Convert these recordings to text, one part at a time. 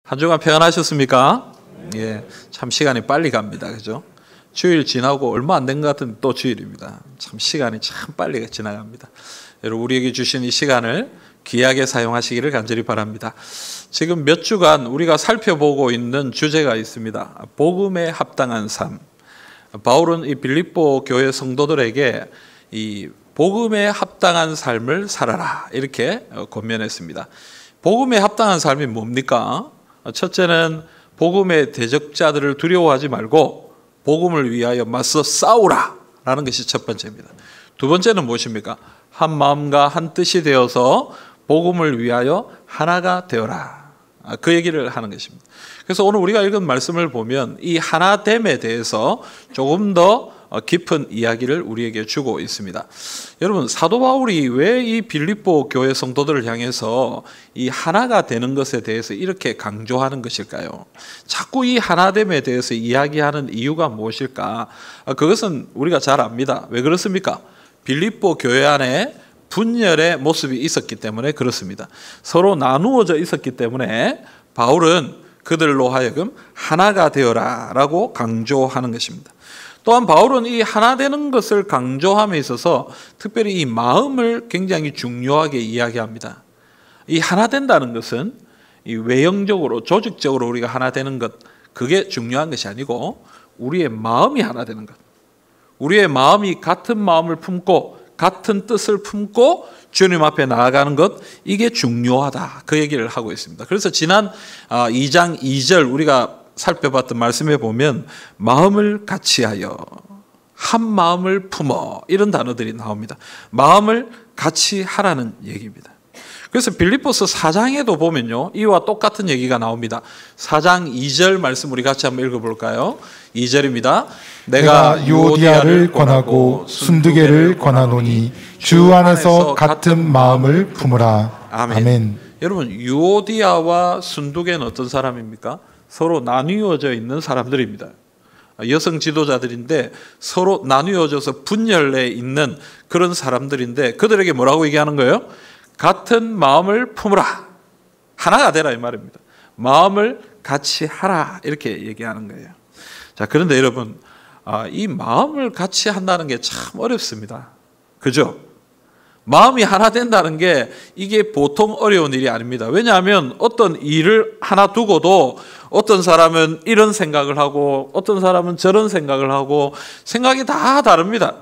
한 주간 평안하셨습니까? 예, 참 시간이 빨리 갑니다. 그죠? 주일 지나고 얼마 안 된 것 같은 또 주일입니다. 참 시간이 참 빨리 지나갑니다. 여러분, 우리에게 주신 이 시간을 귀하게 사용하시기를 간절히 바랍니다. 지금 몇 주간 우리가 살펴보고 있는 주제가 있습니다. 복음에 합당한 삶. 바울은 이 빌립보 교회 성도들에게 이 복음에 합당한 삶을 살아라 이렇게 권면했습니다. 복음에 합당한 삶이 뭡니까? 첫째는 복음의 대적자들을 두려워하지 말고 복음을 위하여 맞서 싸우라 라는 것이 첫 번째입니다. 두 번째는 무엇입니까? 한 마음과 한 뜻이 되어서 복음을 위하여 하나가 되어라. 그 얘기를 하는 것입니다. 그래서 오늘 우리가 읽은 말씀을 보면 이 하나됨에 대해서 조금 더 깊은 이야기를 우리에게 주고 있습니다. 여러분, 사도 바울이 왜 이 빌립보 교회 성도들을 향해서 이 하나가 되는 것에 대해서 이렇게 강조하는 것일까요? 자꾸 이 하나됨에 대해서 이야기하는 이유가 무엇일까? 그것은 우리가 잘 압니다. 왜 그렇습니까? 빌립보 교회 안에 분열의 모습이 있었기 때문에 그렇습니다. 서로 나누어져 있었기 때문에 바울은 그들로 하여금 하나가 되어라 라고 강조하는 것입니다. 또한 바울은 이 하나 되는 것을 강조함에 있어서 특별히 이 마음을 굉장히 중요하게 이야기합니다. 이 하나 된다는 것은 이 외형적으로 조직적으로 우리가 하나 되는 것, 그게 중요한 것이 아니고 우리의 마음이 하나 되는 것, 우리의 마음이 같은 마음을 품고 같은 뜻을 품고 주님 앞에 나아가는 것, 이게 중요하다, 그 얘기를 하고 있습니다. 그래서 지난 2장 2절 우리가 살펴봤던 말씀에 보면 마음을 같이하여, 한 마음을 품어, 이런 단어들이 나옵니다. 마음을 같이 하라는 얘기입니다. 그래서 빌립보서 4장에도 보면요, 이와 똑같은 얘기가 나옵니다. 4장 2절 말씀 우리 같이 한번 읽어볼까요? 2절입니다. 내가 유오디아를 권하고 순두개를 권하노니 주 안에서 같은 마음을 품으라. 아멘. 여러분, 유오디아와 순두개는 어떤 사람입니까? 서로 나뉘어져 있는 사람들입니다. 여성 지도자들인데 서로 나뉘어져서 분열해 있는 그런 사람들인데 그들에게 뭐라고 얘기하는 거예요? 같은 마음을 품으라. 하나가 되라 이 말입니다. 마음을 같이 하라 이렇게 얘기하는 거예요. 자, 그런데 여러분, 이 마음을 같이 한다는 게 참 어렵습니다. 그죠? 마음이 하나 된다는 게 이게 보통 어려운 일이 아닙니다. 왜냐하면 어떤 일을 하나 두고도 어떤 사람은 이런 생각을 하고 어떤 사람은 저런 생각을 하고 생각이 다 다릅니다.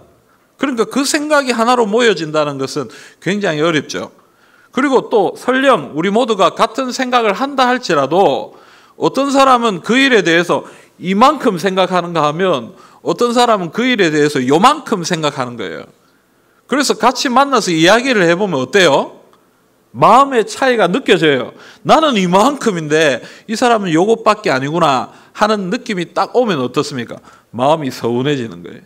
그러니까 그 생각이 하나로 모여진다는 것은 굉장히 어렵죠. 그리고 또 설령 우리 모두가 같은 생각을 한다 할지라도 어떤 사람은 그 일에 대해서 이만큼 생각하는가 하면 어떤 사람은 그 일에 대해서 요만큼 생각하는 거예요. 그래서 같이 만나서 이야기를 해보면 어때요? 마음의 차이가 느껴져요. 나는 이만큼인데 이 사람은 요것밖에 아니구나 하는 느낌이 딱 오면 어떻습니까? 마음이 서운해지는 거예요.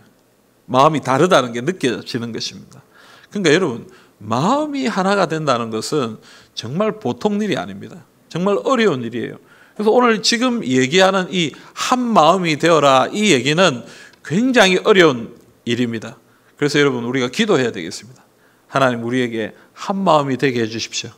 마음이 다르다는 게 느껴지는 것입니다. 그러니까 여러분, 마음이 하나가 된다는 것은 정말 보통 일이 아닙니다. 정말 어려운 일이에요. 그래서 오늘 지금 얘기하는 이 한 마음이 되어라, 이 얘기는 굉장히 어려운 일입니다. 그래서 여러분, 우리가 기도해야 되겠습니다. 하나님, 우리에게 한 마음이 되게 해주십시오.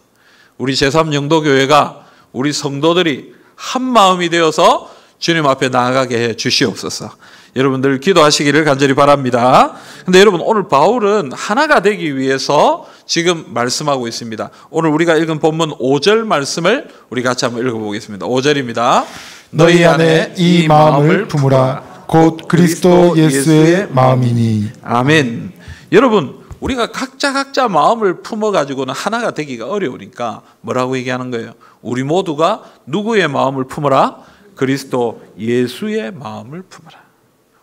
우리 제3영도교회가 우리 성도들이 한 마음이 되어서 주님 앞에 나아가게 해 주시옵소서. 여러분들 기도하시기를 간절히 바랍니다. 근데 여러분, 오늘 바울은 하나가 되기 위해서 지금 말씀하고 있습니다. 오늘 우리가 읽은 본문 5절 말씀을 우리 같이 한번 읽어보겠습니다. 5절입니다. 너희 안에 이 마음을 품으라. 곧 그리스도 예수의 마음이니. 아멘. 여러분, 우리가 각자 마음을 품어가지고는 하나가 되기가 어려우니까 뭐라고 얘기하는 거예요? 우리 모두가 누구의 마음을 품어라? 그리스도 예수의 마음을 품어라.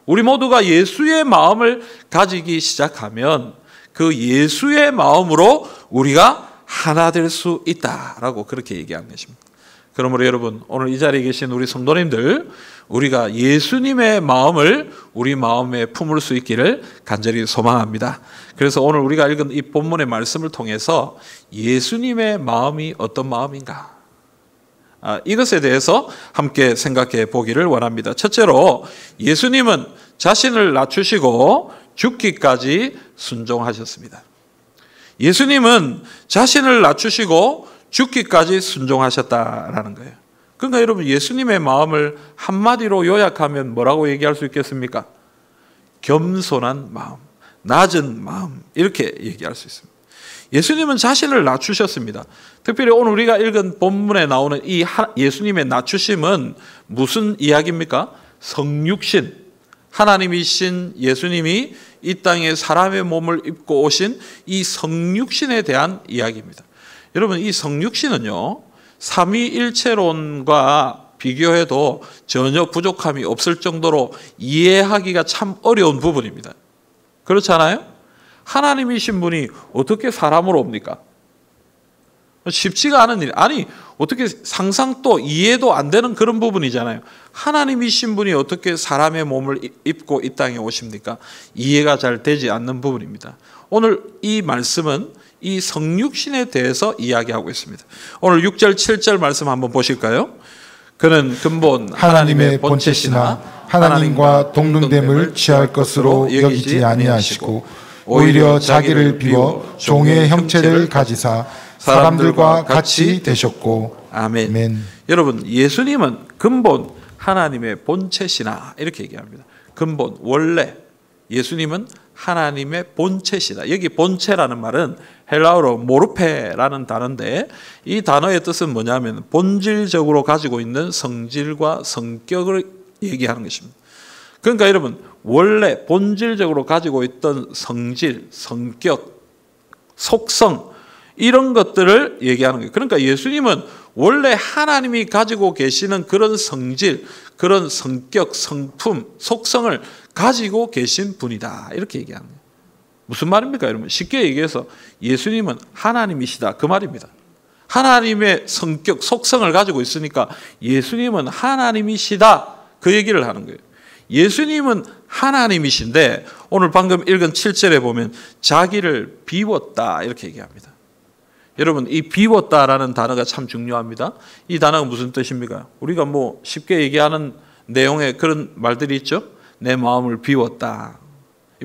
우리 모두가 예수의 마음을 가지기 시작하면 그 예수의 마음으로 우리가 하나 될 수 있다라고 그렇게 얘기하는 것입니다. 그러므로 여러분, 오늘 이 자리에 계신 우리 성도님들, 우리가 예수님의 마음을 우리 마음에 품을 수 있기를 간절히 소망합니다. 그래서 오늘 우리가 읽은 이 본문의 말씀을 통해서 예수님의 마음이 어떤 마음인가, 이것에 대해서 함께 생각해 보기를 원합니다. 첫째로, 예수님은 자신을 낮추시고 죽기까지 순종하셨습니다. 예수님은 자신을 낮추시고 죽기까지 순종하셨다라는 거예요. 그러니까 여러분 예수님의 마음을 한마디로 요약하면 뭐라고 얘기할 수 있겠습니까? 겸손한 마음, 낮은 마음 이렇게 얘기할 수 있습니다. 예수님은 자신을 낮추셨습니다. 특별히 오늘 우리가 읽은 본문에 나오는 이 예수님의 낮추심은 무슨 이야기입니까? 성육신, 하나님이신 예수님이 이 땅에 사람의 몸을 입고 오신 이 성육신에 대한 이야기입니다. 여러분 이 성육신은요 삼위일체론과 비교해도 전혀 부족함이 없을 정도로 이해하기가 참 어려운 부분입니다. 그렇지 않아요? 하나님이신 분이 어떻게 사람으로 옵니까? 쉽지가 않은 일. 아니 어떻게 상상도 이해도 안 되는 그런 부분이잖아요. 하나님이신 분이 어떻게 사람의 몸을 입고 이 땅에 오십니까? 이해가 잘 되지 않는 부분입니다. 오늘 이 말씀은 이 성육신에 대해서 이야기하고 있습니다. 오늘 6절 7절 말씀 한번 보실까요? 그는 근본 하나님의 본체시나 하나님과 동등됨을 취할 것으로 여기지 아니하시고 오히려 자기를 비워 종의 형체를 가지사 사람들과 같이 되셨고. 아멘. 아멘. 여러분 예수님은 근본 하나님의 본체시나 이렇게 얘기합니다. 근본 원래 예수님은 하나님의 본체시다. 여기 본체라는 말은 헬라어로 모르페라는 단어인데 이 단어의 뜻은 뭐냐면 본질적으로 가지고 있는 성질과 성격을 얘기하는 것입니다. 그러니까 여러분 원래 본질적으로 가지고 있던 성질, 성격, 속성 이런 것들을 얘기하는 거예요. 그러니까 예수님은 원래 하나님이 가지고 계시는 그런 성질, 그런 성격, 성품, 속성을 가지고 계신 분이다. 이렇게 얘기하는 거예요. 무슨 말입니까, 여러분? 쉽게 얘기해서 예수님은 하나님이시다. 그 말입니다. 하나님의 성격, 속성을 가지고 있으니까 예수님은 하나님이시다. 그 얘기를 하는 거예요. 예수님은 하나님이신데 오늘 방금 읽은 7절에 보면 자기를 비웠다. 이렇게 얘기합니다. 여러분 이 비웠다라는 단어가 참 중요합니다. 이 단어가 무슨 뜻입니까? 우리가 뭐 쉽게 얘기하는 내용의 그런 말들이 있죠. 내 마음을 비웠다.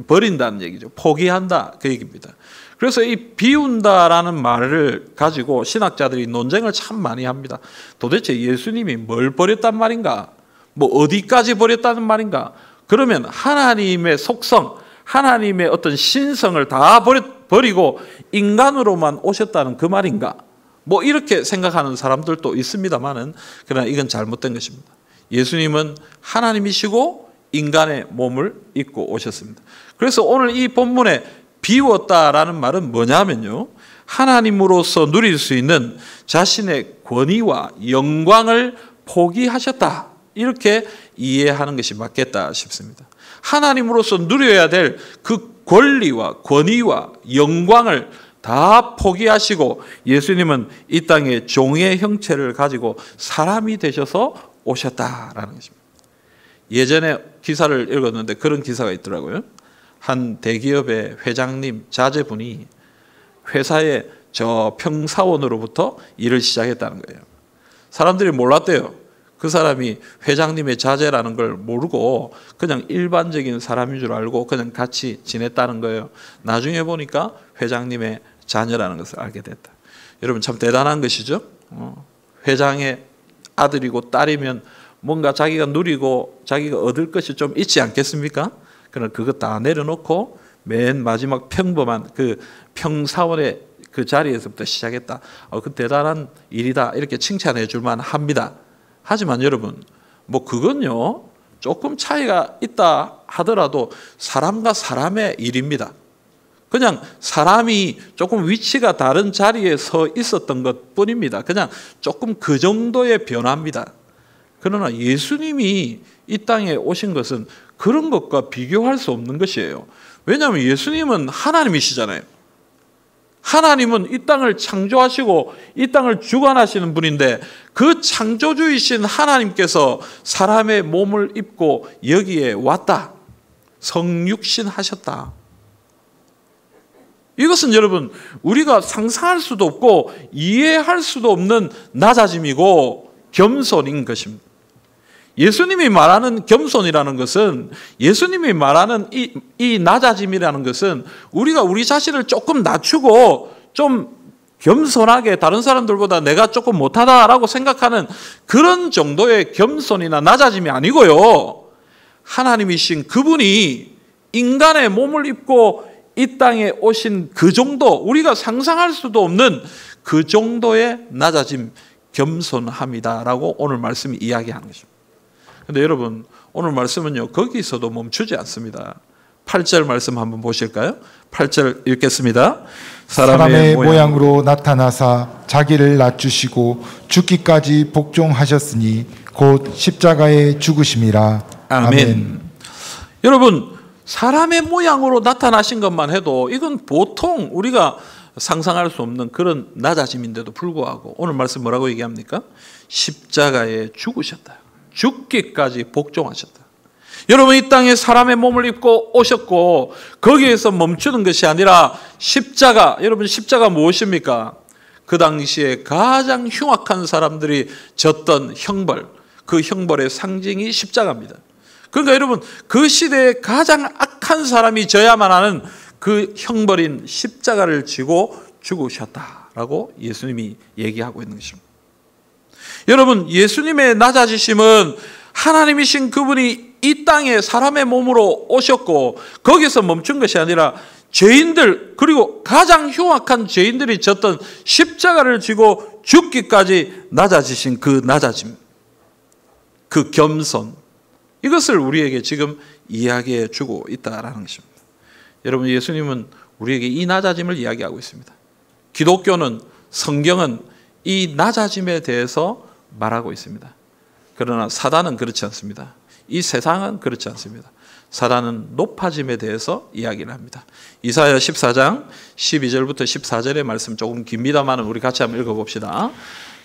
버린다는 얘기죠. 포기한다. 그 얘기입니다. 그래서 이 비운다라는 말을 가지고 신학자들이 논쟁을 참 많이 합니다. 도대체 예수님이 뭘 버렸단 말인가? 뭐 어디까지 버렸다는 말인가? 그러면 하나님의 속성, 하나님의 어떤 신성을 다 버리고 인간으로만 오셨다는 그 말인가? 뭐 이렇게 생각하는 사람들도 있습니다만은 그러나 이건 잘못된 것입니다. 예수님은 하나님이시고 인간의 몸을 입고 오셨습니다. 그래서 오늘 이 본문에 비웠다라는 말은 뭐냐면요. 하나님으로서 누릴 수 있는 자신의 권위와 영광을 포기하셨다. 이렇게 이해하는 것이 맞겠다 싶습니다. 하나님으로서 누려야 될 그 권리와 권위와 영광을 다 포기하시고 예수님은 이 땅에 종의 형체를 가지고 사람이 되셔서 오셨다라는 것입니다. 예전에 기사를 읽었는데 그런 기사가 있더라고요. 한 대기업의 회장님 자제분이 회사의 저 평사원으로부터 일을 시작했다는 거예요. 사람들이 몰랐대요. 그 사람이 회장님의 자제라는 걸 모르고 그냥 일반적인 사람인 줄 알고 그냥 같이 지냈다는 거예요. 나중에 보니까 회장님의 자녀라는 것을 알게 됐다. 여러분 참 대단한 것이죠. 회장의 아들이고 딸이면 뭔가 자기가 누리고 자기가 얻을 것이 좀 있지 않겠습니까? 그러나 그거 다 내려놓고 맨 마지막 평범한 그 평사원의 그 자리에서부터 시작했다. 그 대단한 일이다. 이렇게 칭찬해 줄만 합니다. 하지만 여러분 뭐 그건요 조금 차이가 있다 하더라도 사람과 사람의 일입니다. 그냥 사람이 조금 위치가 다른 자리에 서 있었던 것 뿐입니다. 그냥 조금 그 정도의 변화입니다. 그러나 예수님이 이 땅에 오신 것은 그런 것과 비교할 수 없는 것이에요. 왜냐하면 예수님은 하나님이시잖아요. 하나님은 이 땅을 창조하시고 이 땅을 주관하시는 분인데 그 창조주이신 하나님께서 사람의 몸을 입고 여기에 왔다. 성육신 하셨다. 이것은 여러분 우리가 상상할 수도 없고 이해할 수도 없는 낮아짐이고 겸손인 것입니다. 예수님이 말하는 겸손이라는 것은 예수님이 말하는 이 낮아짐이라는 것은 우리가 우리 자신을 조금 낮추고 좀 겸손하게 다른 사람들보다 내가 조금 못하다라고 생각하는 그런 정도의 겸손이나 낮아짐이 아니고요. 하나님이신 그분이 인간의 몸을 입고 이 땅에 오신 그 정도, 우리가 상상할 수도 없는 그 정도의 낮아짐, 겸손함이다라고 오늘 말씀이 이야기하는 것입니다. 그런데 여러분, 오늘 말씀은요, 거기서도 멈추지 않습니다. 8절 말씀 한번 보실까요? 8절 읽겠습니다. 사람의 모양으로 나타나사 자기를 낮추시고 죽기까지 복종하셨으니 곧 십자가에 죽으심이라. 아멘. 여러분, 사람의 모양으로 나타나신 것만 해도 이건 보통 우리가 상상할 수 없는 그런 낮아짐인데도 불구하고 오늘 말씀 뭐라고 얘기합니까? 십자가에 죽으셨다. 죽기까지 복종하셨다. 여러분, 이 땅에 사람의 몸을 입고 오셨고 거기에서 멈추는 것이 아니라 십자가, 여러분 십자가 무엇입니까? 그 당시에 가장 흉악한 사람들이 졌던 형벌, 그 형벌의 상징이 십자가입니다. 그러니까 여러분, 그 시대에 가장 악한 사람이 져야만 하는 그 형벌인 십자가를 지고 죽으셨다라고 예수님이 얘기하고 있는 것입니다. 여러분, 예수님의 낮아지심은 하나님이신 그분이 이 땅에 사람의 몸으로 오셨고 거기서 멈춘 것이 아니라 죄인들, 그리고 가장 흉악한 죄인들이 졌던 십자가를 지고 죽기까지 낮아지신 그 낮아짐, 그 겸손, 이것을 우리에게 지금 이야기해 주고 있다라는 것입니다. 여러분, 예수님은 우리에게 이 낮아짐을 이야기하고 있습니다. 기독교는, 성경은 이 낮아짐에 대해서 말하고 있습니다. 그러나 사단은 그렇지 않습니다. 이 세상은 그렇지 않습니다. 사단은 높아짐에 대해서 이야기를 합니다. 이사야 14장 12절부터 14절의 말씀 조금 깁니다만 우리 같이 한번 읽어봅시다.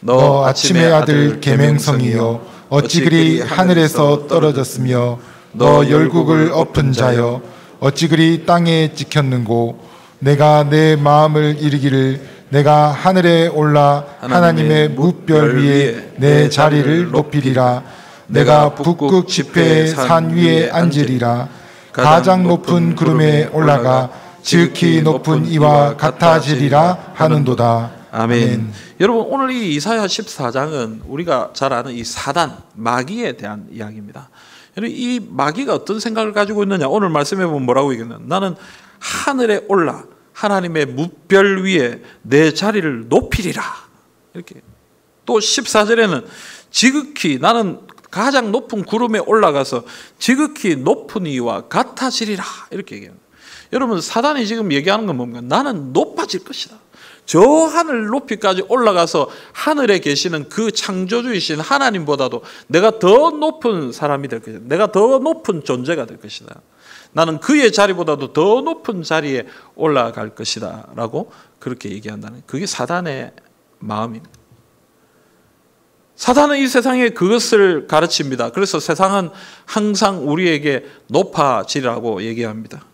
너 아침의 아들 계명성이여 어찌 그리 하늘에서 떨어졌으며 너 열국을 엎은 자여 어찌 그리 땅에 찍혔는고 내가 내 마음을 이르기를 내가 하늘에 올라 하나님의 뭇별 위에 내 자리를 높이리라. 내가 북극 지폐의 산 위에 앉으리라. 가장 높은 구름에 올라가 지극히 높은 이와 같아지리라 하는도다. 아멘. 여러분, 오늘 이 이사야 14장은 우리가 잘 아는 이 사단, 마귀에 대한 이야기입니다. 여러분, 이 마귀가 어떤 생각을 가지고 있느냐? 오늘 말씀해 보면 뭐라고 얘기했나? 나는 하늘에 올라 하나님의 뭇별 위에 내 자리를 높이리라. 이렇게. 또 14절에는 지극히, 나는 가장 높은 구름에 올라가서 지극히 높은 이와 같아지리라. 이렇게 얘기합니다. 여러분, 사단이 지금 얘기하는 건 뭡니까? 나는 높아질 것이다. 저 하늘 높이까지 올라가서 하늘에 계시는 그 창조주이신 하나님보다도 내가 더 높은 사람이 될 것이다. 내가 더 높은 존재가 될 것이다. 나는 그의 자리보다도 더 높은 자리에 올라갈 것이다 라고 그렇게 얘기한다는, 그게 사단의 마음입니다. 사단은 이 세상에 그것을 가르칩니다. 그래서 세상은 항상 우리에게 높아지라고 얘기합니다.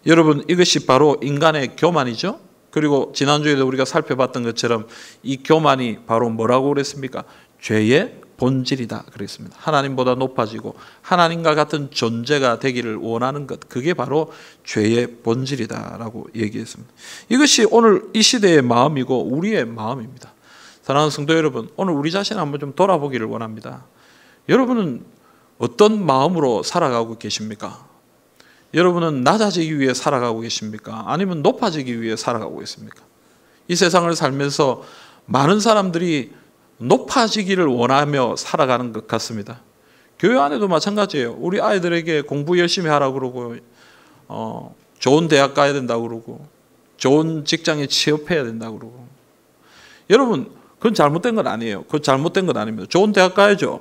여러분, 이것이 바로 인간의 교만이죠. 그리고 지난주에도 우리가 살펴봤던 것처럼 이 교만이 바로 뭐라고 그랬습니까? 죄의 본질이다 그랬습니다. 하나님보다 높아지고 하나님과 같은 존재가 되기를 원하는 것, 그게 바로 죄의 본질이다라고 얘기했습니다. 이것이 오늘 이 시대의 마음이고 우리의 마음입니다. 사랑하는 성도 여러분, 오늘 우리 자신을 한번 좀 돌아보기를 원합니다. 여러분은 어떤 마음으로 살아가고 계십니까? 여러분은 낮아지기 위해 살아가고 계십니까? 아니면 높아지기 위해 살아가고 있습니까? 이 세상을 살면서 많은 사람들이 높아지기를 원하며 살아가는 것 같습니다. 교회 안에도 마찬가지예요. 우리 아이들에게 공부 열심히 하라고 그러고, 좋은 대학 가야 된다고 그러고, 좋은 직장에 취업해야 된다고 그러고. 여러분, 그건 잘못된 건 아니에요. 그건 잘못된 건 아닙니다. 좋은 대학 가야죠.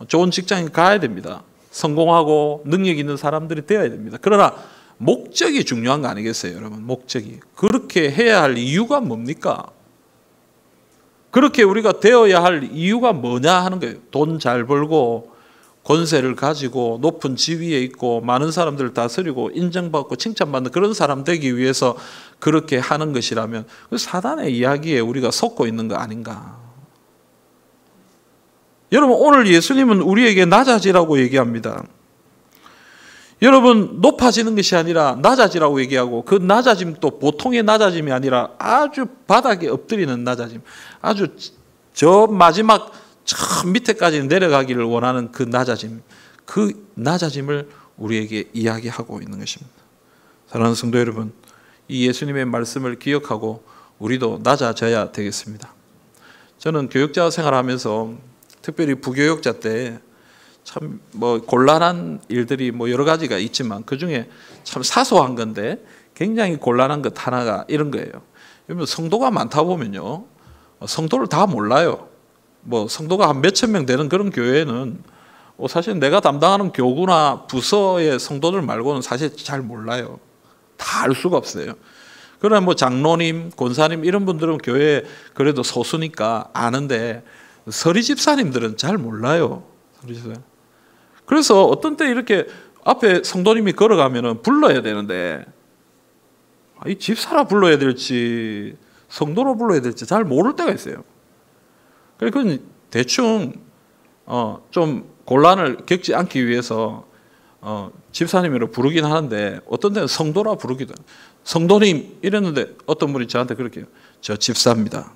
좋은 직장에 가야 됩니다. 성공하고 능력 있는 사람들이 되어야 됩니다. 그러나 목적이 중요한 거 아니겠어요, 여러분? 목적이. 그렇게 해야 할 이유가 뭡니까? 그렇게 우리가 되어야 할 이유가 뭐냐 하는 거예요. 돈 잘 벌고 권세를 가지고 높은 지위에 있고 많은 사람들을 다스리고 인정받고 칭찬받는 그런 사람 되기 위해서 그렇게 하는 것이라면 사단의 이야기에 우리가 속고 있는 거 아닌가? 여러분, 오늘 예수님은 우리에게 낮아지라고 얘기합니다. 여러분, 높아지는 것이 아니라 낮아지라고 얘기하고, 그 낮아짐도 보통의 낮아짐이 아니라 아주 바닥에 엎드리는 낮아짐, 아주 저 마지막 저 밑에까지 내려가기를 원하는 그 낮아짐을 우리에게 이야기하고 있는 것입니다. 사랑하는 성도 여러분, 이 예수님의 말씀을 기억하고 우리도 낮아져야 되겠습니다. 저는 교육자 생활하면서 특별히 부교육자 때 참 곤란한 일들이 여러 가지가 있지만 그 중에 참 사소한 건데 굉장히 곤란한 것 하나가 이런 거예요. 여러분, 성도가 많다 보면요, 성도를 다 몰라요. 성도가 한 몇천 명 되는 그런 교회는 사실 내가 담당하는 교구나 부서의 성도들 말고는 사실 잘 몰라요. 다 알 수가 없어요. 그러나 장로님, 권사님 이런 분들은 교회에 그래도 소수니까 아는데 서리 집사님들은 잘 몰라요. 서리 집사님. 그래서 어떤 때 이렇게 앞에 성도님이 걸어가면은 불러야 되는데 이 집사라 불러야 될지 성도로 불러야 될지 잘 모를 때가 있어요. 그러니까 대충 좀 곤란을 겪지 않기 위해서 집사님으로 부르긴 하는데 어떤 때는 성도라 부르기도 해요. 성도님 이랬는데 어떤 분이 저한테 그렇게 해요. 저 집사입니다.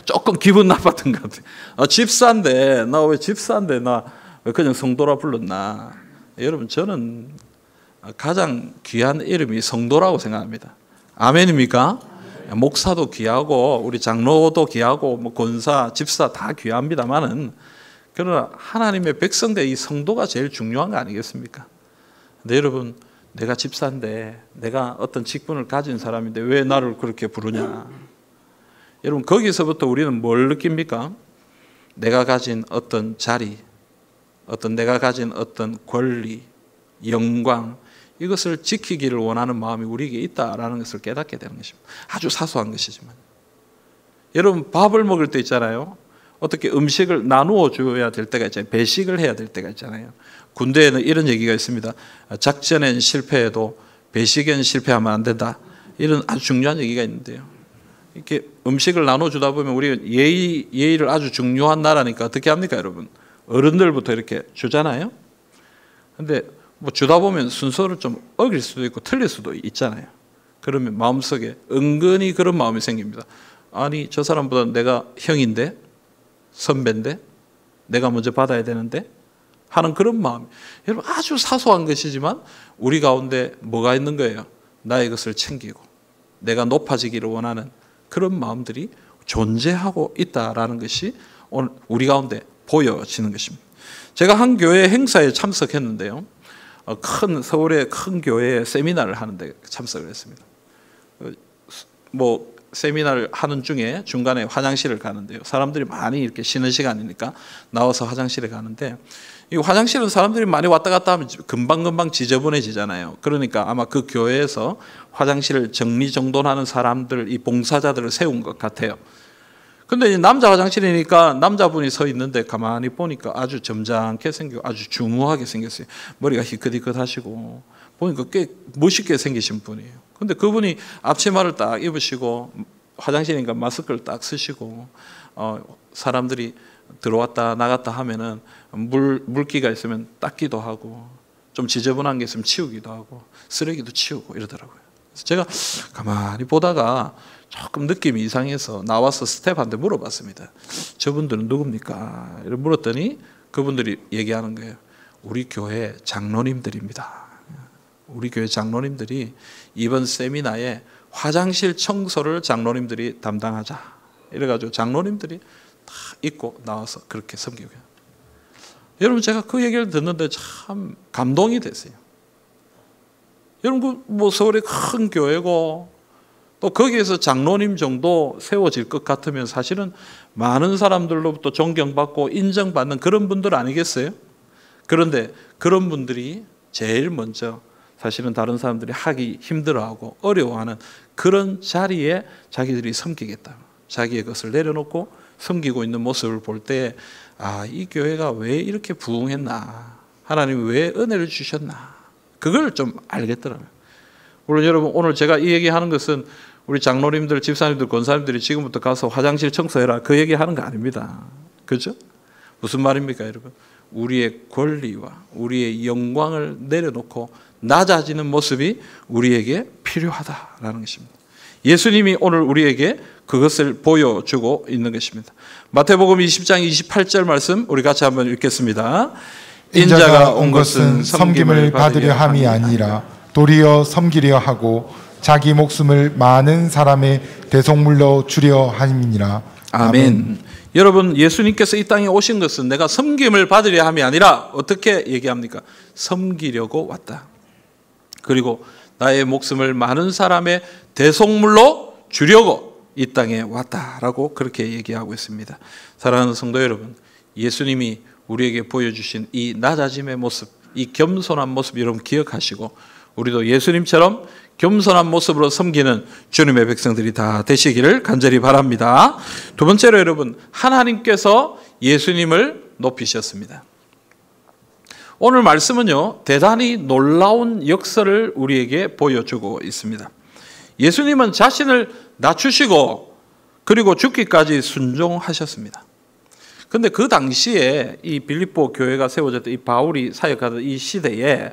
조금 기분 나빴던 것 같아요. 집사인데 나 왜 집사인데 나 왜 그냥 성도라 불렀나. 여러분, 저는 가장 귀한 이름이 성도라고 생각합니다. 아멘입니까? 목사도 귀하고 우리 장로도 귀하고 권사, 집사 다 귀합니다만은 그러나 하나님의 백성들 이 성도가 제일 중요한 거 아니겠습니까? 근데 여러분, 내가 집사인데 내가 어떤 직분을 가진 사람인데 왜 나를 그렇게 부르냐? 여러분, 거기서부터 우리는 뭘 느낍니까? 내가 가진 어떤 자리, 내가 가진 어떤 권리, 영광, 이것을 지키기를 원하는 마음이 우리에게 있다라는 것을 깨닫게 되는 것입니다. 아주 사소한 것이지만. 여러분, 밥을 먹을 때 있잖아요. 어떻게 음식을 나누어 줘야 될 때가 있잖아요. 배식을 해야 될 때가 있잖아요. 군대에는 이런 얘기가 있습니다. 작전엔 실패해도 배식엔 실패하면 안 된다. 이런 아주 중요한 얘기가 있는데요. 이렇게 음식을 나눠주다 보면 우리가 예의를 아주 중요한 나라니까 어떻게 합니까, 여러분? 어른들부터 이렇게 주잖아요. 근데 주다 보면 순서를 좀 어길 수도 있고 틀릴 수도 있잖아요. 그러면 마음속에 은근히 그런 마음이 생깁니다. 아니, 저 사람보다 내가 형인데, 선배인데, 내가 먼저 받아야 되는데 하는 그런 마음. 여러분, 아주 사소한 것이지만 우리 가운데 뭐가 있는 거예요? 나의 것을 챙기고 내가 높아지기를 원하는 그런 마음들이 존재하고 있다라는 것이 오늘 우리 가운데 보여지는 것입니다. 제가 한 교회 행사에 참석했는데요. 서울의 큰 교회에 세미나를 하는데 참석을 했습니다. 세미나를 하는 중에 중간에 화장실을 가는데요. 사람들이 많이 이렇게 쉬는 시간이니까 나와서 화장실에 가는데, 이 화장실은 사람들이 많이 왔다 갔다 하면 금방금방 지저분해지잖아요. 그러니까 아마 그 교회에서 화장실을 정리정돈하는 사람들, 이 봉사자들을 세운 것 같아요. 근데 남자 화장실이니까 남자분이 서 있는데 가만히 보니까 아주 점잖게 생기고 아주 중후하게 생겼어요. 머리가 희끗희끗하시고 보니까 꽤 멋있게 생기신 분이에요. 근데 그분이 앞치마를 딱 입으시고 화장실이니까 마스크를 딱 쓰시고 사람들이 들어왔다 나갔다 하면은 물기가 있으면 닦기도 하고 좀 지저분한 게 있으면 치우기도 하고 쓰레기도 치우고 이러더라고요. 그래서 제가 가만히 보다가 조금 느낌이 이상해서 나와서 스태프한테 물어봤습니다. 저분들은 누굽니까? 이렇게 물었더니 그분들이 얘기하는 거예요. 우리 교회 장로님들입니다. 우리 교회 장로님들이 이번 세미나에 화장실 청소를 장로님들이 담당하자. 이래가지고 장로님들이 다 입고 나와서 그렇게 섬기고요. 여러분, 제가 그 얘기를 듣는데 참 감동이 됐어요. 여러분, 서울의 큰 교회고 또 거기에서 장로님 정도 세워질 것 같으면 사실은 많은 사람들로부터 존경받고 인정받는 그런 분들 아니겠어요? 그런데 그런 분들이 제일 먼저 사실은 다른 사람들이 하기 힘들어하고 어려워하는 그런 자리에 자기들이 섬기겠다. 자기의 것을 내려놓고 섬기고 있는 모습을 볼 때 이 교회가 왜 이렇게 부흥했나? 하나님이 왜 은혜를 주셨나? 그걸 좀 알겠더라고요. 물론 여러분, 오늘 제가 이 얘기하는 것은 우리 장로님들, 집사님들, 권사님들이 지금부터 가서 화장실 청소해라 그 얘기하는 거 아닙니다. 그렇죠? 무슨 말입니까, 여러분? 우리의 권리와 우리의 영광을 내려놓고 낮아지는 모습이 우리에게 필요하다라는 것입니다. 예수님이 오늘 우리에게 그것을 보여주고 있는 것입니다. 마태복음 20장 28절 말씀 우리 같이 한번 읽겠습니다. 인자가 온 것은 섬김을 받으려 함이 아니라 도리어 섬기려 하고 자기 목숨을 많은 사람의 대속물로 주려 함이니라. 아멘. 여러분, 예수님께서 이 땅에 오신 것은 내가 섬김을 받으려 함이 아니라 어떻게 얘기합니까? 섬기려고 왔다. 그리고 나의 목숨을 많은 사람의 대속물로 주려고 이 땅에 왔다라고 그렇게 얘기하고 있습니다. 사랑하는 성도 여러분, 예수님이 우리에게 보여주신 이 낮아짐의 모습, 이 겸손한 모습 여러분 기억하시고 우리도 예수님처럼 겸손한 모습으로 섬기는 주님의 백성들이 다 되시기를 간절히 바랍니다. 두 번째로 여러분, 하나님께서 예수님을 높이셨습니다. 오늘 말씀은요, 대단히 놀라운 역사를 우리에게 보여주고 있습니다. 예수님은 자신을 낮추시고 그리고 죽기까지 순종하셨습니다. 그런데 그 당시에 이 빌립보 교회가 세워졌던 이 바울이 사역하던 이 시대에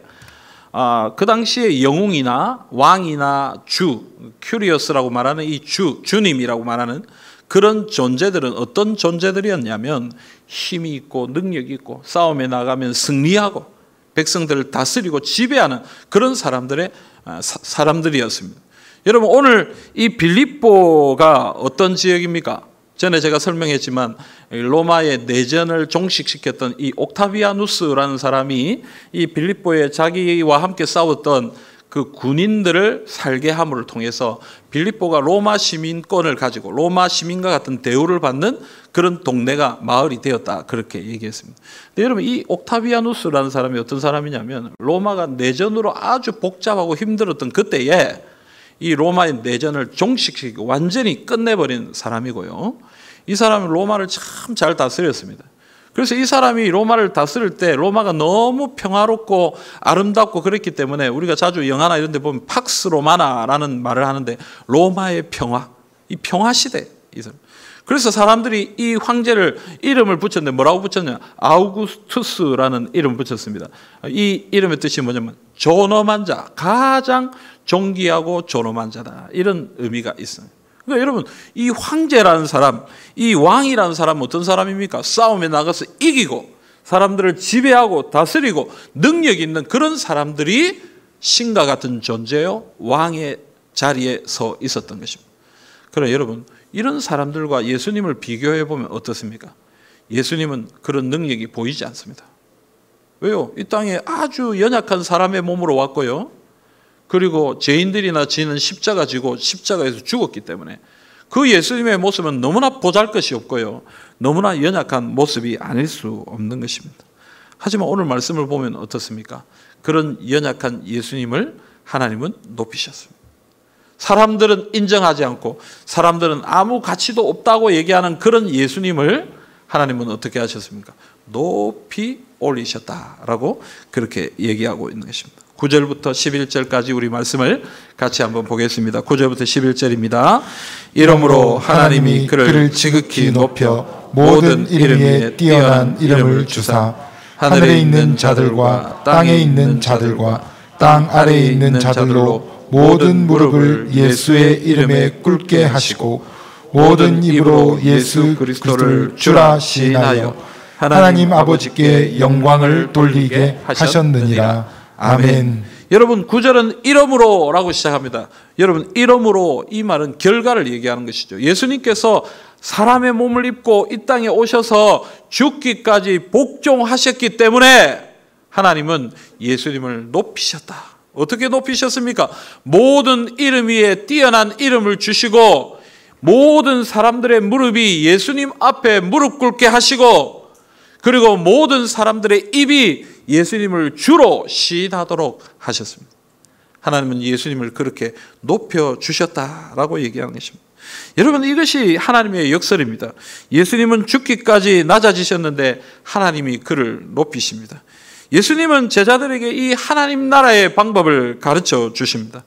그 당시에 영웅이나 왕이나 주, 큐리어스라고 말하는 이 주님이라고 말하는 그런 존재들은 어떤 존재들이었냐면 힘이 있고 능력이 있고 싸움에 나가면 승리하고 백성들을 다스리고 지배하는 그런 사람들이었습니다. 여러분, 오늘 이 빌립보가 어떤 지역입니까? 전에 제가 설명했지만 로마의 내전을 종식시켰던 이 옥타비아누스라는 사람이 이 빌립보에 자기와 함께 싸웠던 그 군인들을 살게 함을 통해서 빌립보가 로마 시민권을 가지고 로마 시민과 같은 대우를 받는 그런 동네가 마을이 되었다, 그렇게 얘기했습니다. 근데 여러분, 이 옥타비아누스라는 사람이 어떤 사람이냐면 로마가 내전으로 아주 복잡하고 힘들었던 그때에 이 로마의 내전을 종식시키고 완전히 끝내버린 사람이고요. 이 사람은 로마를 참 잘 다스렸습니다. 그래서 이 사람이 로마를 다스릴 때 로마가 너무 평화롭고 아름답고 그랬기 때문에 우리가 자주 영화나 이런 데 보면 팍스 로마나라는 말을 하는데 로마의 평화, 이 평화 시대. 그래서 사람들이 이 황제를 이름을 붙였는데 뭐라고 붙였냐? 아우구스투스라는 이름을 붙였습니다. 이 이름의 뜻이 뭐냐면 존엄한 자, 가장 존귀하고 존엄한 자다, 이런 의미가 있어요. 그러니까 여러분, 이 황제라는 사람, 이 왕이라는 사람은 어떤 사람입니까? 싸움에 나가서 이기고 사람들을 지배하고 다스리고 능력 있는 그런 사람들이 신과 같은 존재요, 왕의 자리에 서 있었던 것입니다. 그러나 여러분, 이런 사람들과 예수님을 비교해 보면 어떻습니까? 예수님은 그런 능력이 보이지 않습니다. 왜요? 이 땅에 아주 연약한 사람의 몸으로 왔고요, 그리고 죄인들이나 지는 십자가 지고 십자가에서 죽었기 때문에 그 예수님의 모습은 너무나 보잘것이 없고요, 너무나 연약한 모습이 아닐 수 없는 것입니다. 하지만 오늘 말씀을 보면 어떻습니까? 그런 연약한 예수님을 하나님은 높이셨습니다. 사람들은 인정하지 않고 사람들은 아무 가치도 없다고 얘기하는 그런 예수님을 하나님은 어떻게 하셨습니까? 높이 올리셨다라고 그렇게 얘기하고 있는 것입니다. 9절부터 11절까지 우리 말씀을 같이 한번 보겠습니다. 9절부터 11절입니다. 이러므로 하나님이 그를 지극히 높여 모든 이름 위에 뛰어난 이름을 주사 하늘에 있는 자들과 땅에 있는 자들과 땅 아래에 있는 자들로 모든 무릎을 예수의 이름에 꿇게 하시고 모든 입으로 예수 그리스도를 주라 시인하여 하나님 아버지께 영광을 돌리게 하셨느니라. 아멘. 여러분, 9절은 이러므로라고 시작합니다. 여러분, 이러므로, 이 말은 결과를 얘기하는 것이죠. 예수님께서 사람의 몸을 입고 이 땅에 오셔서 죽기까지 복종하셨기 때문에 하나님은 예수님을 높이셨다. 어떻게 높이셨습니까? 모든 이름 위에 뛰어난 이름을 주시고 모든 사람들의 무릎이 예수님 앞에 무릎 꿇게 하시고 그리고 모든 사람들의 입이 예수님을 주로 시인하도록 하셨습니다. 하나님은 예수님을 그렇게 높여주셨다라고 얘기하는 것입니다. 여러분, 이것이 하나님의 역설입니다. 예수님은 죽기까지 낮아지셨는데 하나님이 그를 높이십니다. 예수님은 제자들에게 이 하나님 나라의 방법을 가르쳐 주십니다.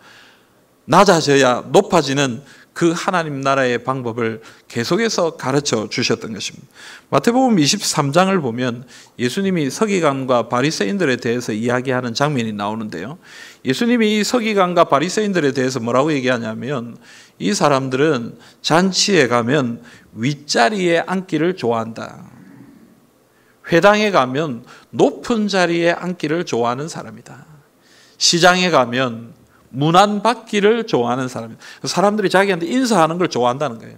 낮아져야 높아지는 그 하나님 나라의 방법을 계속해서 가르쳐 주셨던 것입니다. 마태복음 23장을 보면 예수님이 서기관과 바리새인들에 대해서 이야기하는 장면이 나오는데요. 예수님이 이 서기관과 바리새인들에 대해서 뭐라고 얘기하냐면 이 사람들은 잔치에 가면 윗자리에 앉기를 좋아한다. 회당에 가면 높은 자리에 앉기를 좋아하는 사람이다. 시장에 가면 문안받기를 좋아하는 사람이다. 사람들이 자기한테 인사하는 걸 좋아한다는 거예요.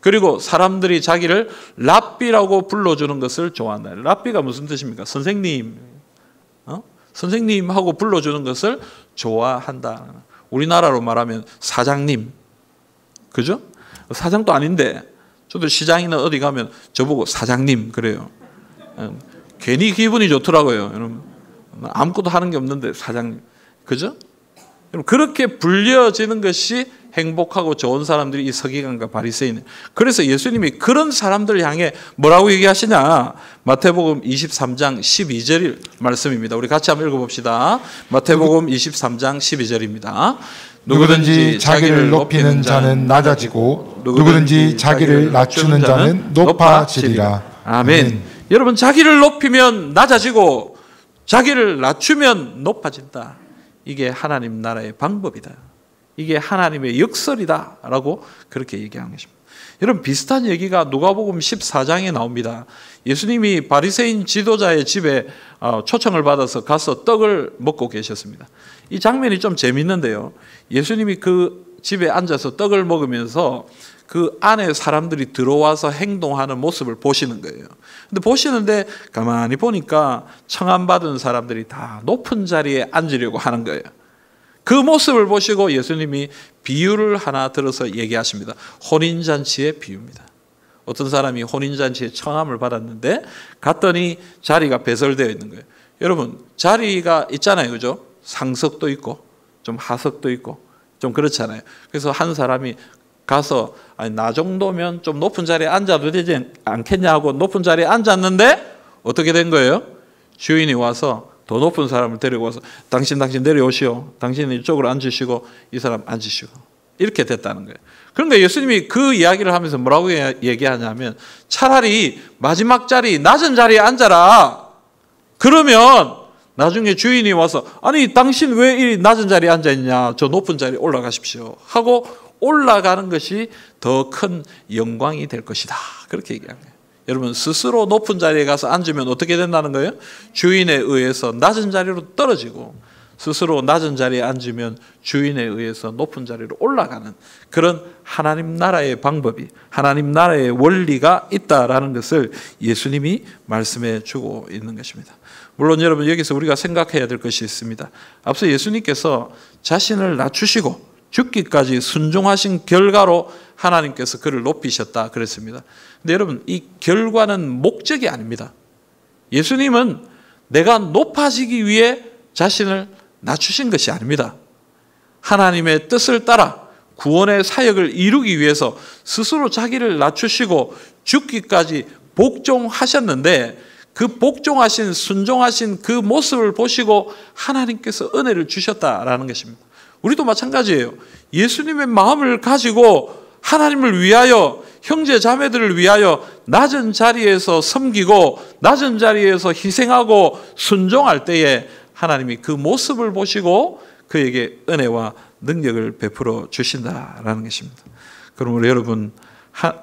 그리고 사람들이 자기를 랍비라고 불러주는 것을 좋아한다. 랍비가 무슨 뜻입니까? 선생님, 선생님하고 불러주는 것을 좋아한다. 우리나라로 말하면 사장님, 그죠? 사장도 아닌데 저도 시장이나 어디 가면 저보고 사장님 그래요. 괜히 기분이 좋더라고요. 여러분, 아무것도 하는 게 없는데 사장님, 그죠? 그렇게 불려지는 것이 행복하고 좋은 사람들이 이 서기관과 바리새인. 그래서 예수님이 그런 사람들을 향해 뭐라고 얘기하시냐? 마태복음 23장 12절 말씀입니다. 우리 같이 한번 읽어봅시다. 마태복음 23장 12절입니다. 누구든지 자기를 높이는 자는 낮아지고 누구든지 자기를 낮추는 자는 높아지리라. 아멘. 여러분, 자기를 높이면 낮아지고 자기를 낮추면 높아진다. 이게 하나님 나라의 방법이다. 이게 하나님의 역설이다 라고 그렇게 얘기하는 것입니다. 여러분, 비슷한 얘기가 누가복음 14장에 나옵니다. 예수님이 바리새인 지도자의 집에 초청을 받아서 가서 떡을 먹고 계셨습니다. 이 장면이 좀 재밌는데요. 예수님이 그 집에 앉아서 떡을 먹으면서 그 안에 사람들이 들어와서 행동하는 모습을 보시는 거예요. 근데 보시는데 가만히 보니까 청함받은 사람들이 다 높은 자리에 앉으려고 하는 거예요. 그 모습을 보시고 예수님이 비유를 하나 들어서 얘기하십니다. 혼인잔치의 비유입니다. 어떤 사람이 혼인잔치에 청함을 받았는데 갔더니 자리가 배설되어 있는 거예요. 여러분, 자리가 있잖아요, 그죠? 상석도 있고 좀 하석도 있고 좀 그렇잖아요. 그래서 한 사람이 가서 아니, 나 정도면 좀 높은 자리에 앉아도 되지 않겠냐 하고 높은 자리에 앉았는데 어떻게 된 거예요? 주인이 와서 더 높은 사람을 데리고 와서 당신 내려오시오. 당신은 이쪽으로 앉으시고 이 사람 앉으시고. 이렇게 됐다는 거예요. 그런데 예수님이 그 이야기를 하면서 뭐라고 얘기하냐면 차라리 마지막 자리, 낮은 자리에 앉아라. 그러면 나중에 주인이 와서 아니 당신 왜 이 낮은 자리에 앉아있냐, 저 높은 자리에 올라가십시오 하고 올라가는 것이 더 큰 영광이 될 것이다. 그렇게 얘기하는 거예요. 여러분, 스스로 높은 자리에 가서 앉으면 어떻게 된다는 거예요? 주인에 의해서 낮은 자리로 떨어지고 스스로 낮은 자리에 앉으면 주인에 의해서 높은 자리로 올라가는 그런 하나님 나라의 방법이, 하나님 나라의 원리가 있다라는 것을 예수님이 말씀해 주고 있는 것입니다. 물론 여러분, 여기서 우리가 생각해야 될 것이 있습니다. 앞서 예수님께서 자신을 낮추시고 죽기까지 순종하신 결과로 하나님께서 그를 높이셨다 그랬습니다. 근데 여러분, 이 결과는 목적이 아닙니다. 예수님은 내가 높아지기 위해 자신을 낮추신 것이 아닙니다. 하나님의 뜻을 따라 구원의 사역을 이루기 위해서 스스로 자기를 낮추시고 죽기까지 복종하셨는데 그 복종하신, 순종하신 그 모습을 보시고 하나님께서 은혜를 주셨다라는 것입니다. 우리도 마찬가지예요. 예수님의 마음을 가지고 하나님을 위하여, 형제 자매들을 위하여 낮은 자리에서 섬기고 낮은 자리에서 희생하고 순종할 때에 하나님이 그 모습을 보시고 그에게 은혜와 능력을 베풀어 주신다라는 것입니다. 그러므로 여러분,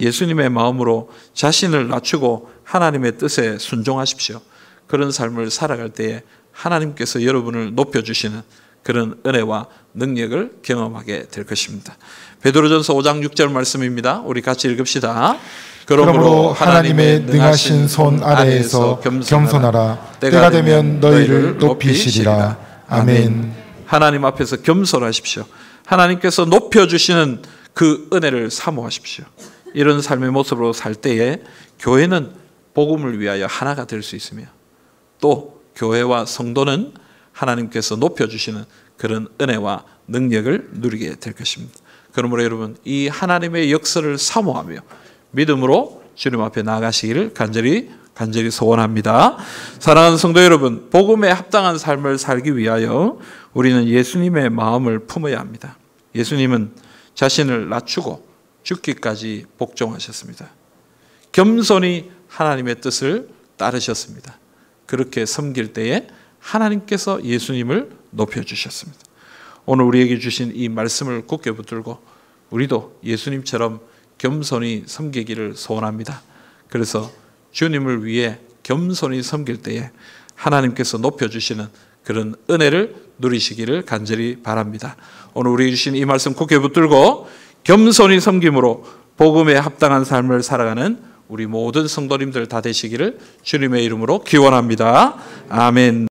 예수님의 마음으로 자신을 낮추고 하나님의 뜻에 순종하십시오. 그런 삶을 살아갈 때에 하나님께서 여러분을 높여주시는 그런 은혜와 능력을 경험하게 될 것입니다. 베드로전서 5장 6절 말씀입니다. 우리 같이 읽읍시다. 그러므로 하나님의 능하신 손 아래에서 겸손하라. 때가 되면 너희를 높이시리라. 아멘. 하나님 앞에서 겸손하십시오. 하나님께서 높여주시는 그 은혜를 사모하십시오. 이런 삶의 모습으로 살 때에 교회는 복음을 위하여 하나가 될 수 있으며 또 교회와 성도는 하나님께서 높여주시는 그런 은혜와 능력을 누리게 될 것입니다. 그러므로 여러분, 이 하나님의 역사를 사모하며 믿음으로 주님 앞에 나아가시기를 간절히 소원합니다. 사랑하는 성도 여러분, 복음에 합당한 삶을 살기 위하여 우리는 예수님의 마음을 품어야 합니다. 예수님은 자신을 낮추고 죽기까지 복종하셨습니다. 겸손히 하나님의 뜻을 따르셨습니다. 그렇게 섬길 때에 하나님께서 예수님을 높여주셨습니다. 오늘 우리에게 주신 이 말씀을 굳게 붙들고 우리도 예수님처럼 겸손히 섬기기를 소원합니다. 그래서 주님을 위해 겸손히 섬길 때에 하나님께서 높여주시는 그런 은혜를 누리시기를 간절히 바랍니다. 오늘 우리에게 주신 이 말씀 굳게 붙들고 겸손히 섬김으로 복음에 합당한 삶을 살아가는 우리 모든 성도님들 다 되시기를 주님의 이름으로 기원합니다. 아멘.